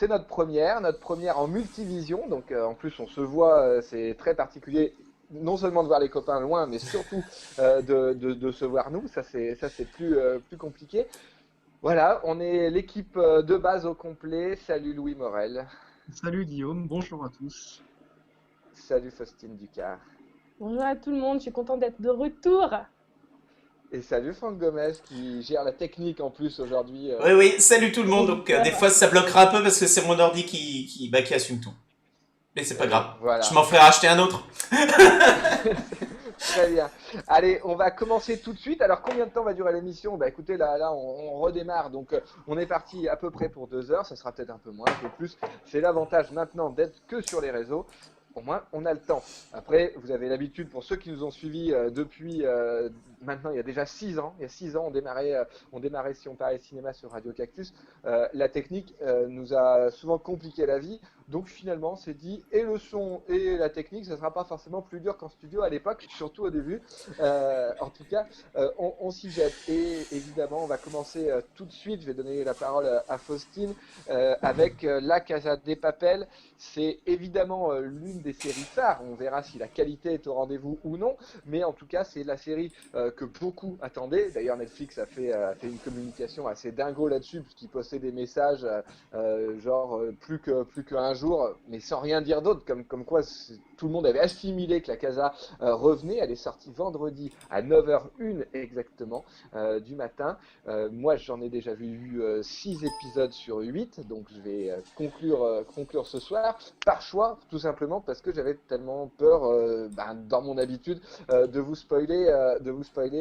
c'est notre première en multivision. Donc en plus on se voit, c'est très particulier. Non seulement de voir les copains loin, mais surtout de se voir nous. Ça c'est plus compliqué. Voilà, on est l'équipe de base au complet. Salut Louis Morel. Salut Guillaume, bonjour à tous. Salut Faustine Ducard. Bonjour à tout le monde, je suis contente d'être de retour. Et salut Franck Gomez qui gère la technique en plus aujourd'hui. Oui, oui, salut tout le monde. Donc, des Producteur. fois, ça bloquera un peu parce que c'est mon ordi qui assume tout. Mais c'est pas Eh ben, grave. Je voilà. m'en ferai racheter un autre. Très bien. Allez, on va commencer tout de suite. Alors, combien de temps va durer l'émission? Bah écoutez, là on redémarre. Donc, on est parti à peu près pour 2 heures. Ça sera peut-être un peu moins, un peu plus. C'est l'avantage maintenant d'être que sur les réseaux. Au moins, on a le temps. Après, vous avez l'habitude, pour ceux qui nous ont suivis depuis maintenant, il y a déjà 6 ans. Il y a 6 ans, on démarrait Si on parlait cinéma sur Radio Cactus. La technique nous a souvent compliqué la vie. Donc finalement, c'est dit, et le son et la technique, ça ne sera pas forcément plus dur qu'en studio à l'époque, surtout au début. En tout cas, on s'y jette. Et évidemment, on va commencer tout de suite. Je vais donner la parole à Faustine avec La Casa de Papel. C'est évidemment l'une des séries phares. On verra si la qualité est au rendez-vous ou non. Mais en tout cas, c'est la série que beaucoup attendaient. D'ailleurs, Netflix a fait une communication assez dingo là-dessus, puisqu'il postait des messages genre plus qu'un jour, mais sans rien dire d'autre, comme quoi tout le monde avait assimilé que la Casa revenait. Elle est sortie vendredi à 9h01 exactement du matin. Moi, j'en ai déjà vu 6 épisodes sur 8, donc je vais conclure ce soir, par choix, tout simplement parce que j'avais tellement peur, dans mon habitude, de vous spoiler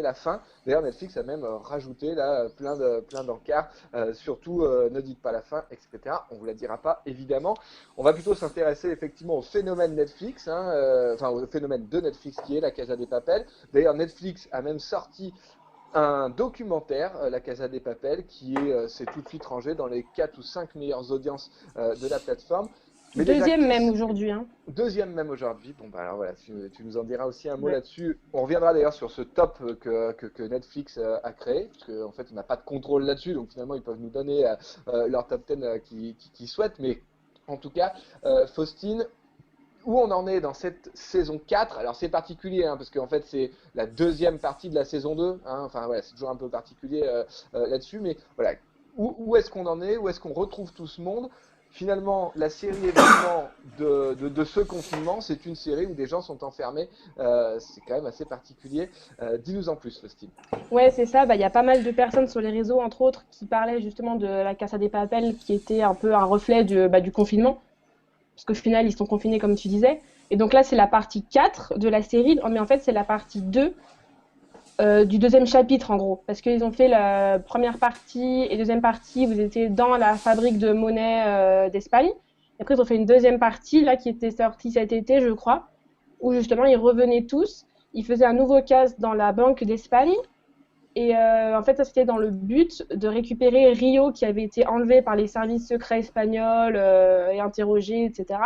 la fin. D'ailleurs, Netflix a même rajouté là plein d'encarts, surtout ne dites pas la fin, etc. On vous la dira pas, évidemment. On va plutôt s'intéresser effectivement au phénomène Netflix, enfin au phénomène de Netflix qui est La Casa de Papel. D'ailleurs, Netflix a même sorti un documentaire, La Casa de Papel, qui s'est tout de suite rangé dans les 4 ou 5 meilleures audiences de la plateforme. Mais Deuxième même aujourd'hui. deuxième même aujourd'hui. Bon, bah alors voilà, tu nous en diras aussi un mot Ouais. là-dessus. On reviendra d'ailleurs sur ce top que Netflix a créé, parce qu'en fait, on n'a pas de contrôle là-dessus, donc finalement, ils peuvent nous donner leur top 10 qu'ils souhaitent. Mais en tout cas, Faustine, où on en est dans cette saison 4? Alors c'est particulier, parce qu'en fait c'est la deuxième partie de la saison 2, enfin voilà, c'est toujours un peu particulier là-dessus, mais voilà, où est-ce qu'on en est? Où est-ce qu'on retrouve tout ce monde? Finalement, la série événement de ce confinement, c'est une série où des gens sont enfermés, c'est quand même assez particulier. Dis-nous en plus, Faustine. Ouais, c'est ça. Bah, il y a pas mal de personnes sur les réseaux, entre autres, qui parlaient justement de la Casa de Papel, qui était un peu un reflet du confinement. Parce qu'au final, ils sont confinés, comme tu disais. Et donc là, c'est la partie 4 de la série, mais en fait, c'est la partie 2 du deuxième chapitre, en gros. Parce qu'ils ont fait la première partie et deuxième partie, vous étiez dans la fabrique de monnaie d'Espagne. Et après, ils ont fait une deuxième partie, là, qui était sortie cet été, je crois, où justement, ils revenaient tous. Ils faisaient un nouveau case dans la Banque d'Espagne. Et en fait, ça c'était dans le but de récupérer Rio qui avait été enlevé par les services secrets espagnols et interrogé, etc.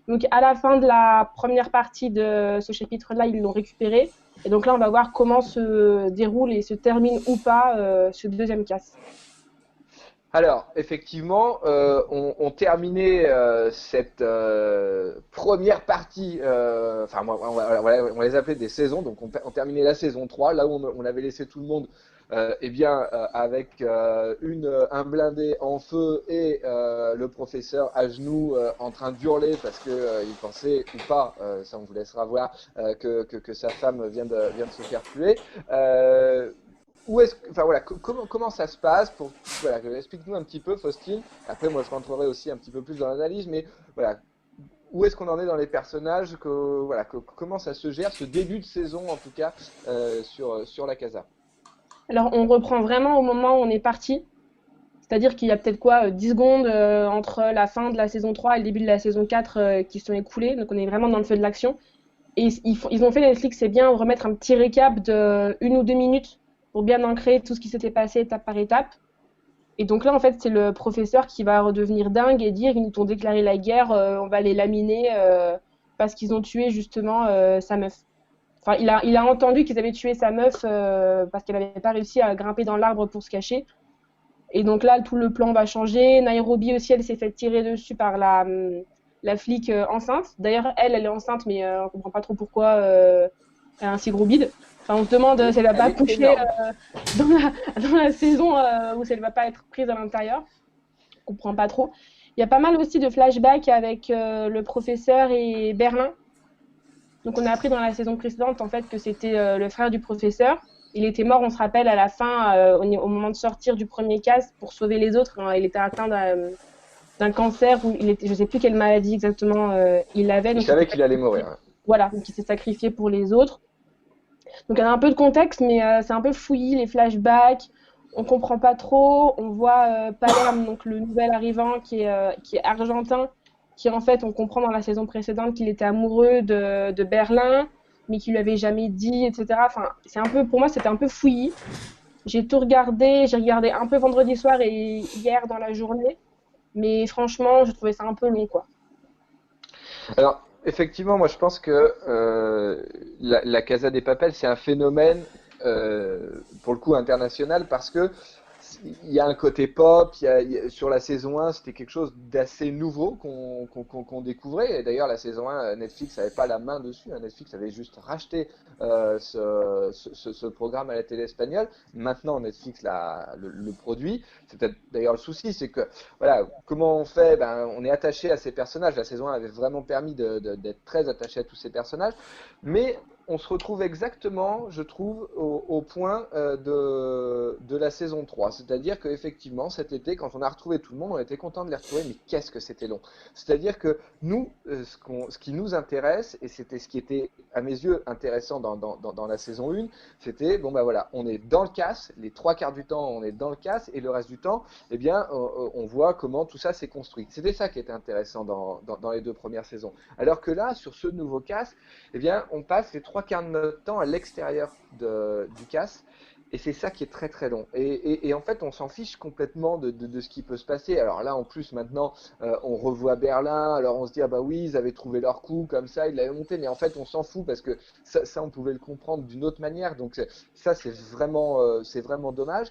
Donc à la fin de la première partie de ce chapitre-là, ils l'ont récupéré. Et donc là, on va voir comment se déroule et se termine ou pas ce deuxième casse. Alors, effectivement, on terminait cette première partie, enfin, on les appelait des saisons, donc on terminait la saison 3, là où on avait laissé tout le monde avec un blindé en feu et le professeur à genoux en train d'hurler parce qu'il pensait, ou pas, ça on vous laissera voir, que sa femme vient de se faire tuer. Où est-ce que, enfin voilà, comment ça se passe voilà, explique-nous un petit peu, Faustine. Après, moi, je rentrerai aussi un petit peu plus dans l'analyse, mais voilà, où est-ce qu'on en est dans les personnages, comment ça se gère, ce début de saison en tout cas sur la Casa. Alors, on reprend vraiment au moment où on est parti. C'est-à-dire qu'il y a peut-être 10 secondes entre la fin de la saison 3 et le début de la saison 4 qui se sont écoulées. Donc, on est vraiment dans le feu de l'action. Et ils ont fait, Netflix, c'est bien, remettre un petit récap de 1 ou 2 minutes pour bien ancrer tout ce qui s'était passé étape par étape. Et donc là, en fait, c'est le professeur qui va redevenir dingue et dire, ils nous ont déclaré la guerre, on va les laminer parce qu'ils ont tué justement sa meuf. Enfin, il a entendu qu'ils avaient tué sa meuf parce qu'elle n'avait pas réussi à grimper dans l'arbre pour se cacher. Et donc là, tout le plan va changer. Nairobi aussi, elle s'est fait tirer dessus par la flic enceinte. D'ailleurs, elle est enceinte, mais on comprend pas trop pourquoi elle a un si gros bide. Enfin, on se demande si elle va pas Elle est coucher énorme. dans la saison ou si elle va pas être prise à l'intérieur. On comprend pas trop. Il y a pas mal aussi de flashbacks avec le professeur et Berlin. Donc on a appris dans la saison précédente en fait que c'était le frère du professeur. Il était mort, on se rappelle, à la fin, au moment de sortir du premier cast pour sauver les autres. Hein, il était atteint d'un cancer ou je ne sais plus quelle maladie exactement il avait. Il Donc savait qu'il allait mourir. Ouais. voilà, donc il s'est sacrifié pour les autres. Donc il y a un peu de contexte, mais c'est un peu fouillis, les flashbacks. On comprend pas trop. On voit Palerme, donc le nouvel arrivant qui est argentin, qui en fait, on comprend dans la saison précédente qu'il était amoureux de Berlin, mais qu'il lui avait jamais dit, etc. Enfin, c'est un peu, pour moi, c'était un peu fouillis. J'ai tout regardé, j'ai regardé un peu vendredi soir et hier dans la journée, mais franchement, je trouvais ça un peu long, quoi. Alors, effectivement, moi je pense que la Casa des Papel, c'est un phénomène pour le coup international parce que il y a un côté pop, sur la saison 1, c'était quelque chose d'assez nouveau qu'on découvrait. Et d'ailleurs, la saison 1, Netflix n'avait pas la main dessus. Hein. Netflix avait juste racheté ce programme à la télé espagnole. Maintenant, Netflix le produit. C'est peut-être d'ailleurs le souci, c'est que voilà, comment on fait? Ben, on est attaché à ces personnages. La saison 1 avait vraiment permis d'être très attaché à tous ces personnages. Mais on se retrouve exactement, je trouve, au point de la saison 3. C'est-à-dire qu'effectivement, cet été, quand on a retrouvé tout le monde, on était content de les retrouver, mais qu'est-ce que c'était long. C'est-à-dire que nous, ce qui nous intéresse, et c'était ce qui était, à mes yeux, intéressant dans la saison 1, c'était, bon ben voilà, on est dans le casse, les 3 quarts du temps, on est dans le casse, et le reste du temps, eh bien, on voit comment tout ça s'est construit. C'était ça qui était intéressant dans les 2 premières saisons. Alors que là, sur ce nouveau casse, eh bien, on passe les 3 quarts de notre temps à l'extérieur du casse. Et c'est ça qui est très très long. Et en fait, on s'en fiche complètement de ce qui peut se passer. Alors là, en plus, maintenant, on revoit Berlin. Alors on se dit, ah bah oui, ils avaient trouvé leur coup, comme ça, ils l'avaient monté. Mais en fait, on s'en fout parce que ça on pouvait le comprendre d'une autre manière. Donc ça, c'est vraiment dommage.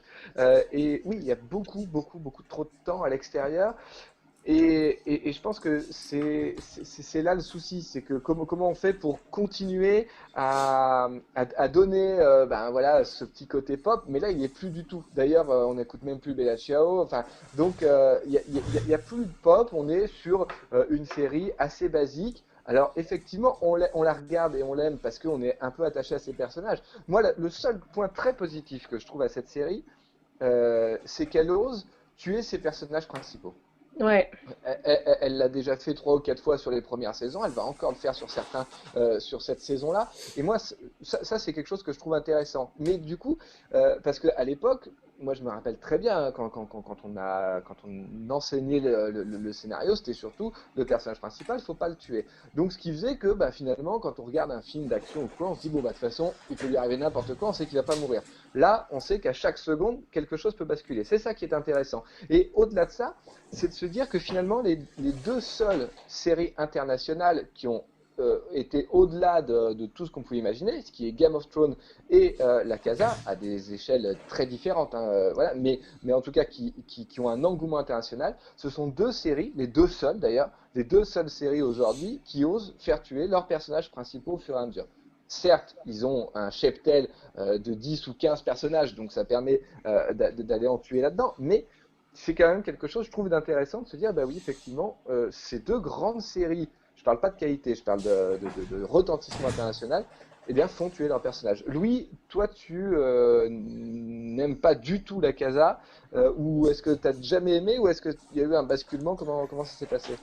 Et oui, il y a beaucoup, beaucoup, beaucoup trop de temps à l'extérieur. Et je pense que c'est là le souci, c'est que comment on fait pour continuer à donner ben voilà ce petit côté pop, mais là il n'y est plus du tout. D'ailleurs, on n'écoute même plus Bella Ciao, enfin donc il y a plus de pop, on est sur une série assez basique. Alors effectivement, on la regarde et on l'aime parce qu'on est un peu attaché à ces personnages. Moi, le seul point très positif que je trouve à cette série, c'est qu'elle ose tuer ses personnages principaux. Ouais. Elle l'a déjà fait 3 ou 4 fois sur les premières saisons. Elle va encore le faire sur cette saison-là. Et moi, ça c'est quelque chose que je trouve intéressant. Mais du coup, parce qu'à l'époque, moi je me rappelle très bien hein, quand on enseignait le scénario, c'était surtout le personnage principal, faut pas le tuer. Donc ce qui faisait que bah, finalement, quand on regarde un film d'action ou quoi, on se dit bon bah de toute façon, il peut lui arriver n'importe quoi, on sait qu'il va pas mourir. Là, on sait qu'à chaque seconde, quelque chose peut basculer. C'est ça qui est intéressant. Et au-delà de ça, c'est de se dire que finalement, les 2 seules séries internationales qui ont été au-delà de tout ce qu'on pouvait imaginer, ce qui est Game of Thrones et La Casa, à des échelles très différentes, hein, voilà, mais en tout cas qui ont un engouement international, ce sont 2 séries, les 2 seules d'ailleurs, les 2 seules séries aujourd'hui qui osent faire tuer leurs personnages principaux au fur et à mesure. Certes, ils ont un cheptel de 10 ou 15 personnages, donc ça permet d'aller en tuer là-dedans, mais c'est quand même quelque chose, je trouve, d'intéressant de se dire, bah oui, effectivement, ces 2 grandes séries, je parle pas de qualité, je parle de retentissement international, eh bien, font tuer leurs personnages. Louis, toi, tu n'aimes pas du tout la Casa, ou est-ce que tu as jamais aimé, ou est-ce qu'il y a eu un basculement, comment ça s'est passé?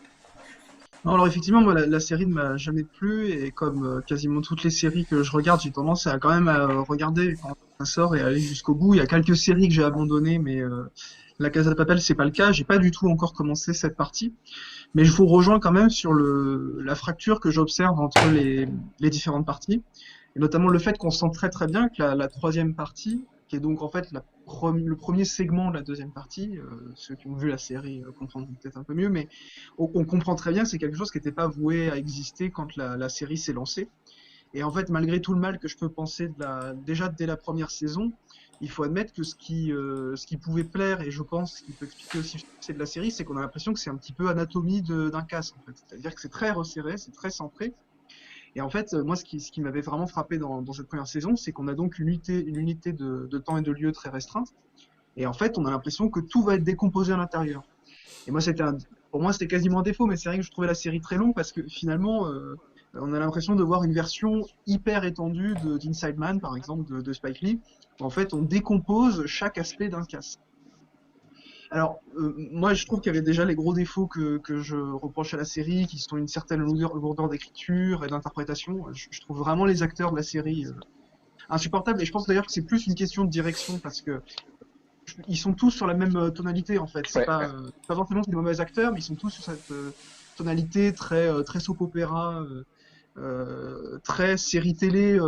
Non, alors effectivement, moi, la série ne m'a jamais plu et comme quasiment toutes les séries que je regarde, j'ai tendance à quand même à regarder quand ça sort et aller jusqu'au bout. Il y a quelques séries que j'ai abandonnées, mais La Casa de Papel, c'est pas le cas. J'ai pas du tout encore commencé cette partie, mais je vous rejoins quand même sur la fracture que j'observe entre les différentes parties, et notamment le fait qu'on sent très très bien que la troisième partie, qui est donc en fait le premier segment de la deuxième partie, ceux qui ont vu la série comprendront peut-être un peu mieux, mais on comprend très bien que c'est quelque chose qui n'était pas voué à exister quand la série s'est lancée. Et en fait, malgré tout le mal que je peux penser déjà dès la première saison, il faut admettre que ce qui pouvait plaire, et je pense ce qui peut expliquer aussi le succès de la série, c'est qu'on a l'impression que c'est un petit peu anatomie d'un casse, en fait. C'est-à-dire que c'est très resserré, c'est très centré. Et en fait, moi, ce qui m'avait vraiment frappé dans cette première saison, c'est qu'on a donc une unité de temps et de lieu très restreinte. Et en fait, on a l'impression que tout va être décomposé à l'intérieur. Et moi, pour moi, c'était quasiment un défaut, mais c'est vrai que je trouvais la série très longue parce que finalement, on a l'impression de voir une version hyper étendue d'Inside Man, par exemple, de Spike Lee. Où en fait, on décompose chaque aspect d'un casse. Alors, moi, je trouve qu'il y avait déjà les gros défauts que je reproche à la série, qui sont une certaine lourdeur d'écriture et d'interprétation. Je trouve vraiment les acteurs de la série insupportables. Et je pense d'ailleurs que c'est plus une question de direction parce que ils sont tous sur la même tonalité en fait. C'est Ouais. pas forcément des mauvais acteurs, mais ils sont tous sur cette tonalité très soap opéra, très série télé,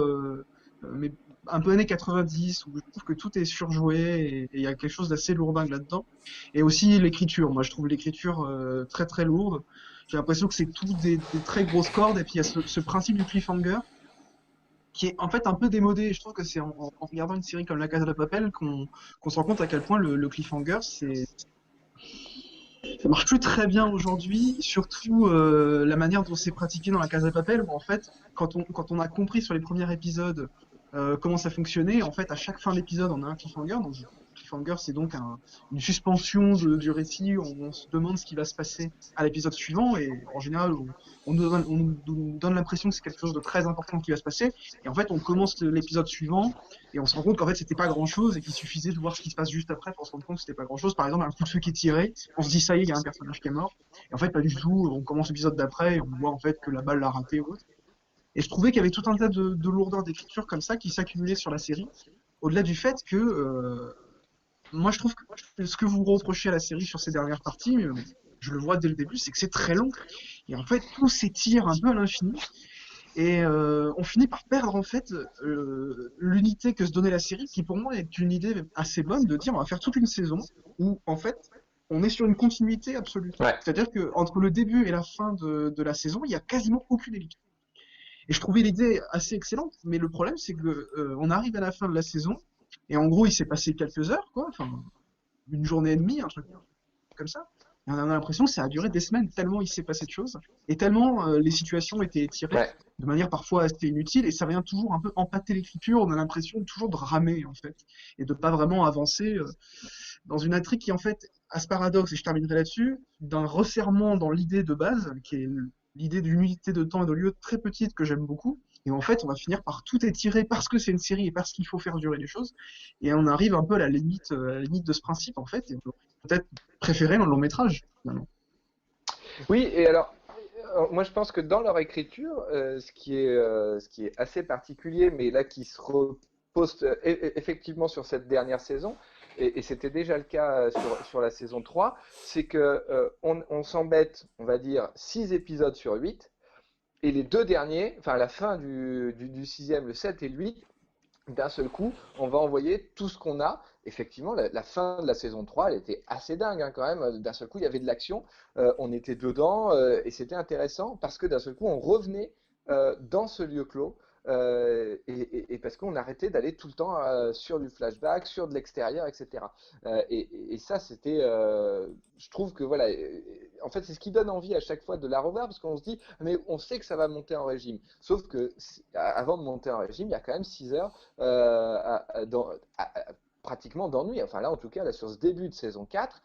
mais un peu années 90 où je trouve que tout est surjoué et il y a quelque chose d'assez lourdingue là-dedans. Et aussi l'écriture. Moi, je trouve l'écriture très très lourde. J'ai l'impression que c'est tout des très grosses cordes et puis il y a ce principe du cliffhanger qui est en fait un peu démodé. Et je trouve que c'est en regardant une série comme La Casa de Papel qu'on se rend compte à quel point le cliffhanger, ça marche plus très bien aujourd'hui, surtout la manière dont c'est pratiqué dans La Casa de Papel, où en fait, quand on a compris sur les premiers épisodes comment ça fonctionnait, en fait, à chaque fin d'épisode, on a un cliffhanger. Donc, le cliffhanger, c'est donc une suspension du récit où on se demande ce qui va se passer à l'épisode suivant, et en général, on nous donne l'impression que c'est quelque chose de très important qui va se passer, et en fait, on commence l'épisode suivant, et on se rend compte qu'en fait, c'était pas grand-chose, et qu'il suffisait de voir ce qui se passe juste après pour se rendre compte que c'était pas grand-chose. Par exemple, un coup de feu qui est tiré, on se dit ça y est, il y a un personnage qui est mort, et en fait, pas du tout, on commence l'épisode d'après, et on voit en fait que la balle l'a raté ou autre. Et je trouvais qu'il y avait tout un tas de lourdeurs d'écriture comme ça qui s'accumulaient sur la série, au-delà du fait que moi je trouve que ce que vous reprochez à la série sur ces dernières parties, je le vois dès le début, c'est que c'est très long. Et en fait, tout s'étire un peu à l'infini. Et on finit par perdre en fait l'unité que se donnait la série, qui pour moi est une idée assez bonne de dire on va faire toute une saison où en fait on est sur une continuité absolue. Ouais. C'est-à-dire que entre le début et la fin de la saison, il y a quasiment aucune ellipse. Et je trouvais l'idée assez excellente, mais le problème c'est que on arrive à la fin de la saison et en gros il s'est passé quelques heures, quoi, enfin une journée et demie, un truc comme ça. Et on a l'impression que ça a duré des semaines tellement il s'est passé de choses et tellement les situations étaient étirées Ouais. de manière parfois assez inutile et ça vient toujours un peu empâter l'écriture. On a l'impression toujours de ramer en fait et de pas vraiment avancer dans une intrigue qui en fait a ce paradoxe, et je terminerai là-dessus, d'un resserrement dans l'idée de base qui est l'idée d'une unité de temps et de lieu très petite que j'aime beaucoup. Et en fait, on va finir par tout étirer parce que c'est une série et parce qu'il faut faire durer les choses. Et on arrive un peu à la limite de ce principe, en fait. Et on peut peut-être préférer le long métrage, finalement. Oui, et alors, moi je pense que dans leur écriture, ce qui est assez particulier, mais là qui se repose effectivement sur cette dernière saison, et c'était déjà le cas sur la saison 3, c'est que on s'embête, on va dire, 6 épisodes sur 8, et les deux derniers, enfin la fin du sixième, le 7 et le 8, d'un seul coup, on va envoyer tout ce qu'on a. Effectivement, la fin de la saison 3, elle était assez dingue hein, quand même. D'un seul coup, il y avait de l'action, on était dedans, et c'était intéressant parce que d'un seul coup, on revenait dans ce lieu clos. Et parce qu'on arrêtait d'aller tout le temps sur du flashback, sur de l'extérieur, etc. Et ça, c'était, je trouve que voilà, en fait, c'est ce qui donne envie à chaque fois de la revoir parce qu'on se dit, mais on sait que ça va monter en régime. Sauf que avant de monter en régime, il y a quand même 6 heures pratiquement d'ennui. Enfin là, en tout cas, là, sur ce début de saison 4,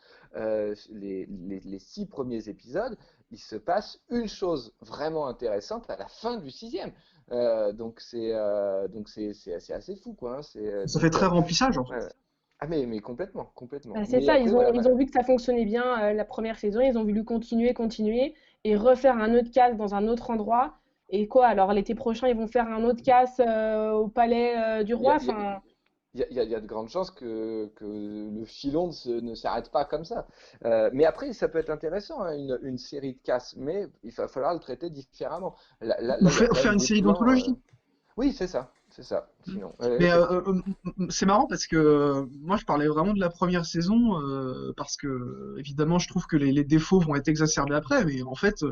les 6 premiers épisodes, il se passe une chose vraiment intéressante à la fin du sixième. Donc c'est assez fou quoi. Hein. Ça fait très remplissage, en fait. Ouais. Ah mais complètement. C'est Mais ça, après, voilà, ils ont vu que ça fonctionnait bien la première saison, ils ont voulu continuer et refaire un autre cast dans un autre endroit. Et quoi, alors l'été prochain, ils vont faire un autre cast au palais du il y a, roi. il y a- Enfin, il y a de grandes chances que le filon ne s'arrête pas comme ça. Mais après, ça peut être intéressant, hein, une série de casses, mais il va falloir le traiter différemment. Là, Ou il y a quand faire même une des série plans. d'anthologie. Oui, c'est ça. c'est ça. Sinon, Mais c'est marrant parce que moi je parlais vraiment de la première saison parce que évidemment je trouve que les défauts vont être exacerbés après, mais en fait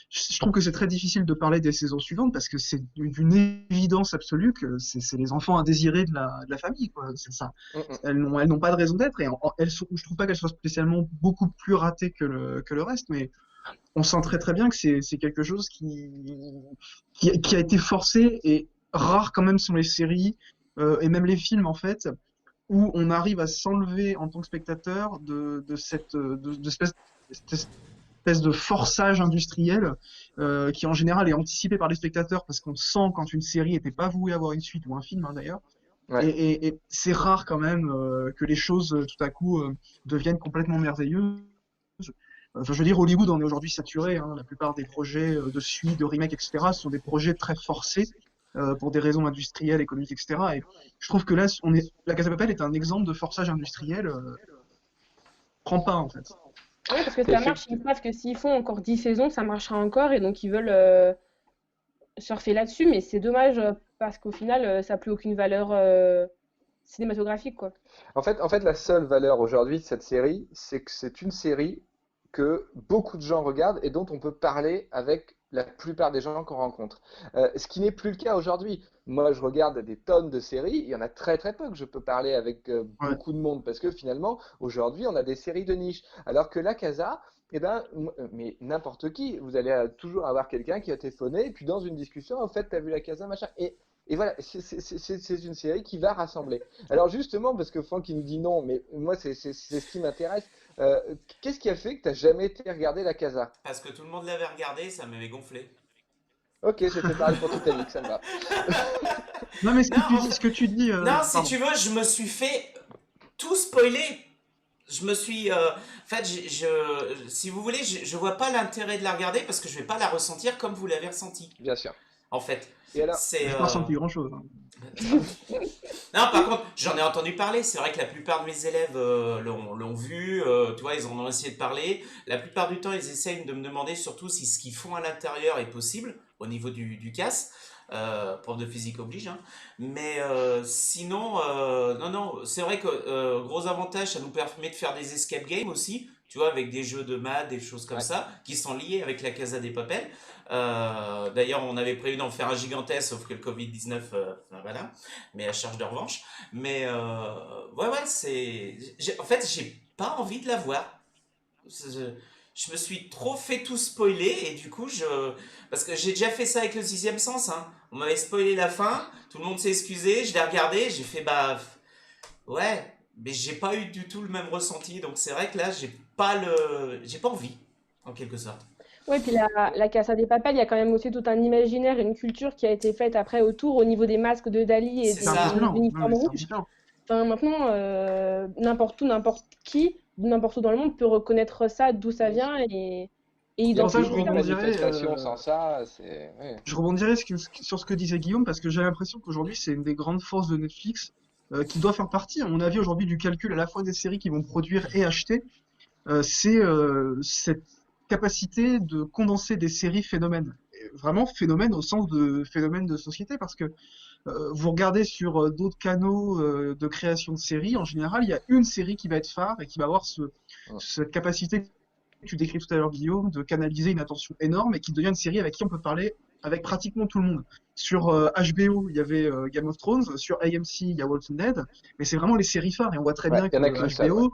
je trouve que c'est très difficile de parler des saisons suivantes parce que c'est d'une évidence absolue que c'est les enfants indésirés de la famille, quoi. C'est ça. mm, mm. Elles n'ont pas de raison d'être et elles sont, je trouve pas qu'elles soient spécialement beaucoup plus ratées que le reste, mais on sent très très bien que c'est quelque chose qui a été forcé et rare quand même sont les séries et même les films en fait où on arrive à s'enlever en tant que spectateur cette espèce de forçage industriel qui en général est anticipé par les spectateurs parce qu'on sent quand une série n'était pas vouée à avoir une suite ou un film hein, d'ailleurs. Ouais. Et c'est rare quand même que les choses tout à coup deviennent complètement merveilleuses. Enfin, je veux dire, Hollywood, on est aujourd'hui saturé. Hein. La plupart des projets de suite, de remake, etc., sont des projets très forcés pour des raisons industrielles, économiques, etc. Et je trouve que là, La Casa de Papel est un exemple de forçage industriel. Prend pas, en fait. Oui, parce que C'est ça marche, effecti- ils savent que s'ils font encore 10 saisons, ça marchera encore, et donc ils veulent surfer là-dessus, mais c'est dommage parce qu'au final, ça n'a plus aucune valeur cinématographique, quoi. En fait, la seule valeur aujourd'hui de cette série, c'est que c'est une série que beaucoup de gens regardent et dont on peut parler avec la plupart des gens qu'on rencontre. Ce qui n'est plus le cas aujourd'hui. Moi, je regarde des tonnes de séries, il y en a très très peu que je peux parler avec Ouais. beaucoup de monde parce que finalement, aujourd'hui, on a des séries de niche. Alors que la Casa, eh ben, mais n'importe qui, vous allez toujours avoir quelqu'un qui a téléphoné et puis dans une discussion, en fait, t'as vu la Casa, machin. Et voilà, c'est une série qui va rassembler. Alors justement, parce que Franck il nous dit non, mais moi c'est ce qui m'intéresse. Euh, Qu'est-ce qui a fait que t'as jamais été regarder la Casa? Parce que tout le monde l'avait regardé, ça m'avait gonflé. Ok, c'était pareil pour Titanic, ça me va. Non, mais Non, ce que tu dis, non, si pardon. tu veux, je me suis fait tout spoiler. Je me suis, en fait, si vous voulez, je vois pas l'intérêt de la regarder parce que je vais pas la ressentir comme vous l'avez ressenti. Bien sûr. En fait, Et alors, c'est, J'ai pas ressenti grand-chose. Hein. non, par contre, j'en ai entendu parler. C'est vrai que la plupart de mes élèves l'ont vu. Tu vois, ils en ont essayé de parler. La plupart du temps, ils essayent de me demander surtout si ce qu'ils font à l'intérieur est possible au niveau du CAS. Prof de physique oblige, hein. Mais sinon, non, non, c'est vrai que gros avantage, ça nous permet de faire des escape games aussi, tu vois, avec des jeux de maths, des choses comme ouais. ça, qui sont liés avec la Casa des Papel. D'ailleurs, on avait prévu d'en faire un gigantesque, sauf que le Covid-19, voilà, mais à charge de revanche. Mais ouais, ouais, en fait, j'ai pas envie de la voir. Je me suis trop fait tout spoiler et du coup, parce que j'ai déjà fait ça avec le sixième sens, hein. On m'avait spoilé la fin, tout le monde s'est excusé, je l'ai regardé, j'ai fait bah ouais, mais j'ai pas eu du tout le même ressenti, donc c'est vrai que là j'ai pas envie, en quelque sorte. Oui, puis la Casa des Papel, il y a quand même aussi tout un imaginaire et une culture qui a été faite après autour au niveau des masques de Dali et C'est des C'est un peu ça. violent. Non, uniformes mais c'est un peu rouges. violent. Enfin, maintenant, n'importe où, n'importe qui, n'importe où dans le monde peut reconnaître ça, d'où ça Bien sûr. vient et C'est pour ça que Aucune, je identifier aucune ça aussi. rebondirais. manifestation sans ça, c'est. Ouais. Je rebondirais sur ce que disait Guillaume parce que j'ai l'impression qu'aujourd'hui c'est une des grandes forces de Netflix qui doit faire partie, à mon avis, aujourd'hui du calcul à la fois des séries qu'ils vont produire et acheter. C'est cette capacité de condenser des séries phénomènes. Et vraiment phénomènes au sens de phénomènes de société parce que vous regardez sur d'autres canaux de création de séries, en général, il y a une série qui va être phare et qui va avoir Mm. cette capacité que tu décris tout à l'heure, Guillaume, de canaliser une attention énorme et qui devient une série avec qui on peut parler avec pratiquement tout le monde. Sur HBO, il y avait Game of Thrones, sur AMC, il y a Walking Dead, mais c'est vraiment les séries phares et on voit très Ouais, bien il y en que a qu'une seule, ouais.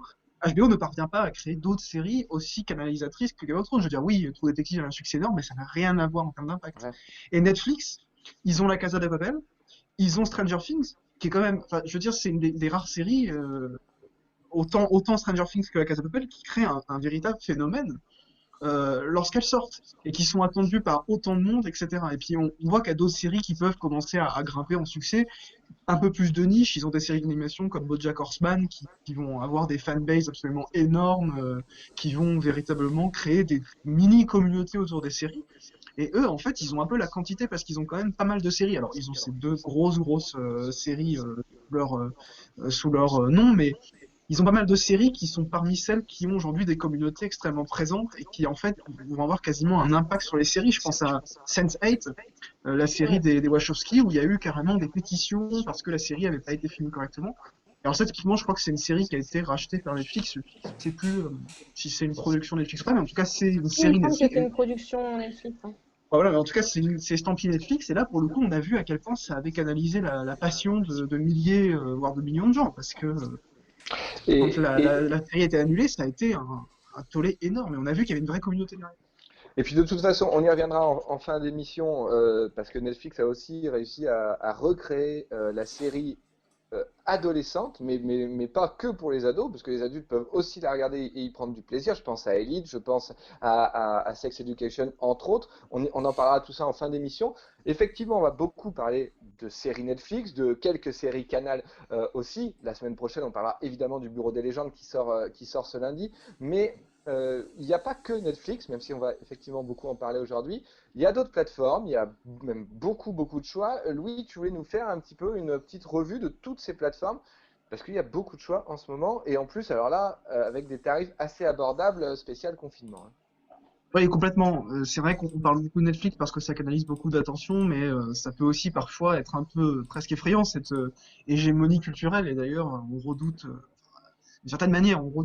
HBO ne parvient pas à créer d'autres séries aussi canalisatrices que Game of Thrones. Je veux dire, oui, True Detective a un succès énorme, mais ça n'a rien à voir en termes d'impact. Ouais. Et Netflix, ils ont La Casa de Papel, ils ont Stranger Things, qui est quand même, enfin, je veux dire, c'est une des rares séries, autant Stranger Things que La Casa de Papel, qui crée un véritable phénomène lorsqu'elles sortent et qui sont attendues par autant de monde, etc. Et puis on voit qu'il y a d'autres séries qui peuvent commencer à grimper en succès, un peu plus de niche. Ils ont des séries d'animation comme BoJack Horseman qui vont avoir des fanbases absolument énormes, qui vont véritablement créer des mini-communautés autour des séries. Et eux, en fait, ils ont un peu la quantité parce qu'ils ont quand même pas mal de séries. Alors, ils ont ces deux grosses séries sous leur nom, mais ils ont pas mal de séries qui sont parmi celles qui ont aujourd'hui des communautés extrêmement présentes et qui, en fait, vont avoir quasiment un impact sur les séries. Je pense à Sense8, la série Ouais. des Wachowski, où il y a eu carrément des pétitions parce que la série avait pas été filmée correctement. Et en fait, typiquement, je crois que c'est une série qui a été rachetée par Netflix. Je sais plus si c'est une production Netflix ou pas, mais en tout cas, c'est une Il me série semble que Netflix. c'est une production Netflix, hein. Voilà, mais en tout cas, c'est estampillé Netflix. Et là, pour le coup, on a vu à quel point ça avait canalisé la passion de milliers, voire de millions de gens. Parce que quand Et, et, la série a été annulée, ça a été un tollé énorme. Et on a vu qu'il y avait une vraie communauté derrière. et puis de toute façon, on y reviendra en fin d'émission parce que Netflix a aussi réussi à recréer la série adolescente, mais pas que pour les ados, parce que les adultes peuvent aussi la regarder et y prendre du plaisir. Je pense à Elite, je pense à Sex Education, entre autres. On en parlera tout ça en fin d'émission. Effectivement, on va beaucoup parler de séries Netflix, de quelques séries Canal aussi. La semaine prochaine, on parlera évidemment du Bureau des légendes qui sort ce lundi. Mais il n'y a pas que Netflix, même si on va effectivement beaucoup en parler aujourd'hui. Il y a d'autres plateformes, il y a même beaucoup de choix. Louis, tu voulais nous faire un petit peu une petite revue de toutes ces plateformes, parce qu'il y a beaucoup de choix en ce moment, et en plus, alors là, avec des tarifs assez abordables, spécial confinement, hein. Oui, complètement. C'est vrai qu'on parle beaucoup de Netflix parce que ça canalise beaucoup d'attention, mais ça peut aussi parfois être un peu presque effrayant, cette hégémonie culturelle. Et d'ailleurs, on redoute, d'une certaine manière, on redoute